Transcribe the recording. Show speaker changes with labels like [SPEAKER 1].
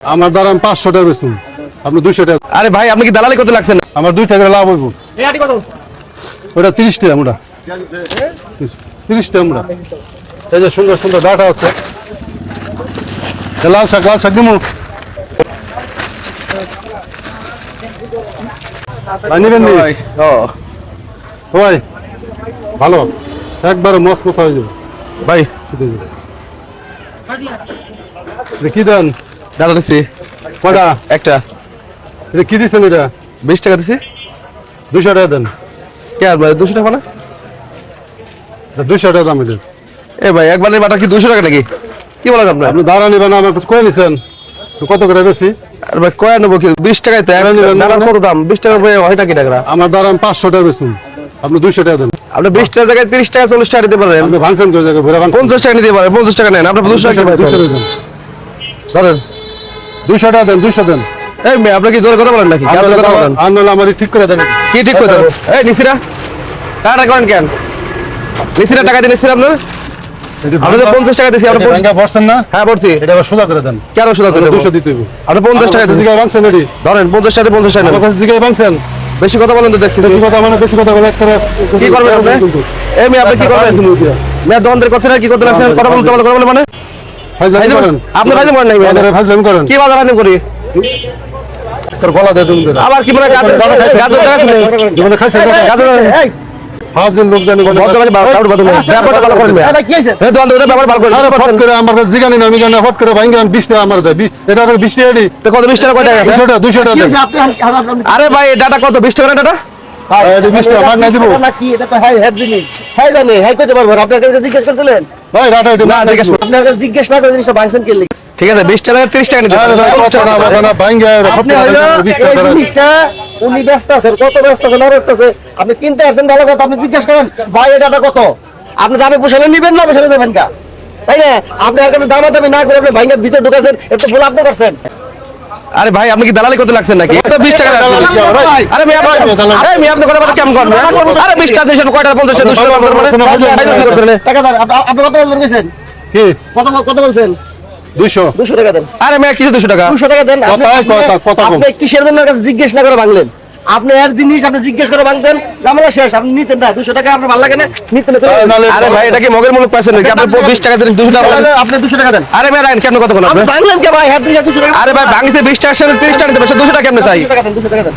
[SPEAKER 1] আমার দ্বারা আমি 500 টাকা বেচুন, আপনি 200 টাকা।
[SPEAKER 2] আরে ভাই আপনি কি দালালি করতে লাগছেন?
[SPEAKER 1] আমার 2 টাকা লাভ হইব। ওটা 30 টাকা মোটা, 30 টাকা মোটা। এই যে সুন্দর সুন্দর ডাটা আছে, লাল শাক দিমু ভাই, নেবেন নি? ভাই ভালো, একবারে মস্ত মশা হয়ে যাবে
[SPEAKER 2] ভাই।
[SPEAKER 1] শুধু কি দেন?
[SPEAKER 2] ডাটা দিছি
[SPEAKER 1] কটা?
[SPEAKER 2] একটা।
[SPEAKER 1] এটা কি দিচ্ছেন? এটা
[SPEAKER 2] 20 টাকা দিছি।
[SPEAKER 1] 200 টাকা দেন।
[SPEAKER 2] কে আর ভাই 200 টাকা না?
[SPEAKER 1] 200 টাকা দাম এটা।
[SPEAKER 2] এ ভাই একবারের বাটা কি 200 টাকা নাকি? কি বলেন আপনি?
[SPEAKER 1] আপনি দাঁড়া নিবেন, আমার কাছে কয়ে নিছেন কত করে বেশি?
[SPEAKER 2] আর ভাই কয় নেবো কি 20 টাকায় তো ডালার কত দাম? 20 টাকা ভাই হয় নাকি টাকা?
[SPEAKER 1] আমার দ্বারা আমি 500 টাকা বেচুন, আপনি 200 টাকা দেন।
[SPEAKER 2] আপনি 20 টাকা জায়গায় 30 টাকা 40 টাকা দিতে পারেন।
[SPEAKER 1] আপনি ভাঙছেন করে জায়গায় ঘুরে ভাঙছেন।
[SPEAKER 2] 50 টাকা নিতে পারেন, 50 টাকা নেন। আপনি 200 টাকা
[SPEAKER 1] দেন।
[SPEAKER 2] ধরেন
[SPEAKER 1] 200 টাকা দেন, 200 দেন।
[SPEAKER 2] এই মেয়ে আপনি কি জোরে কথা বলেন নাকি? জোরে কথা বলেন।
[SPEAKER 1] আনলে আমার ঠিক করে দেন।
[SPEAKER 2] কি ঠিক করে দেবো? এই নিসিরা টাকা করেন কেন? নিসিরা টাকা দিন। নিসিরা আপনি তো 50 টাকা দিছি। আপনি
[SPEAKER 1] ভাঙা বসছেন না?
[SPEAKER 2] হ্যাঁ বলছি।
[SPEAKER 1] এটা আবার সোজা করে দেন।
[SPEAKER 2] কেন সোজা করে দেবো?
[SPEAKER 1] 200 দিতে হইব।
[SPEAKER 2] আপনি 50 টাকা দিছি।
[SPEAKER 1] জিগায় ভাঙছেন এডি।
[SPEAKER 2] ধরেন 50 টাকা 50 টাকা নেন।
[SPEAKER 1] আমার কাছে জিগায় ভাঙছেন।
[SPEAKER 2] বেশি কথা বলেন তো দেখতেছি।
[SPEAKER 1] বেশি কথা মানে বেশি কথা বলে একটা
[SPEAKER 2] কি করবেন আপনি? এই মেয়ে আপনি কি করবেন? মেয়ে দোকানদার কথা না কি করতে লাগছেন? কথা বলতে কথা বলে মানে
[SPEAKER 1] ফাজলামি করেন।
[SPEAKER 2] আপনি ফাজলামি করেন নাকি?
[SPEAKER 1] বাজারে ফাজলামি করেন।
[SPEAKER 2] কি বাজার ফাজলামি করি?
[SPEAKER 1] তোর গলা দে তুমি।
[SPEAKER 2] আবার কি মানে গাজর
[SPEAKER 1] জীবনে খাইছেন কত?
[SPEAKER 2] গাজর
[SPEAKER 1] ফাজিল লোক জানি বলে।
[SPEAKER 2] বর্তমানে বাজার বদলে ব্যাপারটা ভালো করেন।
[SPEAKER 3] আরে কি হইছে?
[SPEAKER 2] এই দোকানদার ব্যাপার ভালো করেন।
[SPEAKER 1] আরে ফট করে আমার কাছে জিগানি না, আমি জানি ফট করে ভাঙা 20 টাকা আমার দেয়। এটা আর 20 টাকা দি।
[SPEAKER 2] তো কত 20 টাকা কয় টাকা?
[SPEAKER 1] 200 টাকা, 200 টাকা
[SPEAKER 3] কি
[SPEAKER 1] দেন।
[SPEAKER 3] হইছে? আপনি
[SPEAKER 2] আরে ভাই ডাটা কত? 20 টাকা না ডাটা?
[SPEAKER 1] এটা 20 টাকা ভাগ না দিব।
[SPEAKER 3] না কি এটা তো হাই হেড জিনিস। হাই জানে, হাই কইতে পারবো না। আপনার কাছে জিজ্ঞেস করছিলেন?
[SPEAKER 1] ভাই রাটা এটা
[SPEAKER 2] না,
[SPEAKER 1] ভাগ না
[SPEAKER 2] জিজ্ঞেস
[SPEAKER 1] দিব।
[SPEAKER 3] আপনার কাছে জিজ্ঞেস না করে জিনিসটা ভাঙছেন কে লিখে?
[SPEAKER 2] ঠিক আছে 20 টাকা 30 টাকা নিতে
[SPEAKER 1] আরে ভাই কত না বাবা ভাঙা
[SPEAKER 3] আপনি হইলো এই জিনিসটা উনি ব্যস্ত আছেন, কত ব্যস্ত আছেন না ব্যস্ত আছে আপনি কিনতে আসছেন ভালো কথা, আপনি জিজ্ঞেস করেন ভাই এটাটা কত? আপনি দামে পোষালে নিবেন না পোষালে দেবেন কা? তাই না? আপনার কাছে দামাদামি না করে আপনি ভাঙার ভিতরে ঢুকাছেন, এটা ভুল আপনি করছেন।
[SPEAKER 2] আরে ভাই আপনি কি দালালি করতে লাগছেন নাকি? তো 20 টাকা
[SPEAKER 1] দালালি করতে হবে, ভাই।
[SPEAKER 2] আরে মেয়ে আপনি আরে মেয়ে আপনি কথা বলতে কেমন করেন? আরে 20 টাকা দিয়েছেন কয়টা 50 টাকা 200 টাকা মানে
[SPEAKER 3] টাকা দেন। আপনি কত বলছেন?
[SPEAKER 1] কি
[SPEAKER 3] কত বলছেন?
[SPEAKER 1] 200
[SPEAKER 3] 200 টাকা দেন।
[SPEAKER 2] আরে মেয়ে কিছু 200 টাকা
[SPEAKER 3] 200 টাকা দেন।
[SPEAKER 1] কত কম?
[SPEAKER 3] আপনি কিসের জন্য কাছে জিজ্ঞেস না করে ভাঙলেন? আপনি এর জিনিস আপনি জিজ্ঞেস করে ভাঙতেন, ঝামেলা শেষ। আপনি নিতেন না 200 টাকা, আপনার ভালো লাগে না নিতেন না।
[SPEAKER 2] আরে ভাই এটা কি মগের মুলুক পাইছেন নাকি? আপনি 20 টাকা দিলেন 200 টাকা বলেন।
[SPEAKER 3] আপনি 200 টাকা দেন।
[SPEAKER 2] আরে ভাই রাইন কেন কথা বলেন
[SPEAKER 3] আপনি
[SPEAKER 2] আপনি?
[SPEAKER 3] ভাঙলেন কে ভাই? হ্যাঁ 200 টাকা।
[SPEAKER 2] আরে ভাই ভাঙিছে 20 টাকা 200 টাকা কেমনে চাই?
[SPEAKER 3] 200 টাকা দেন, 200 টাকা দেন।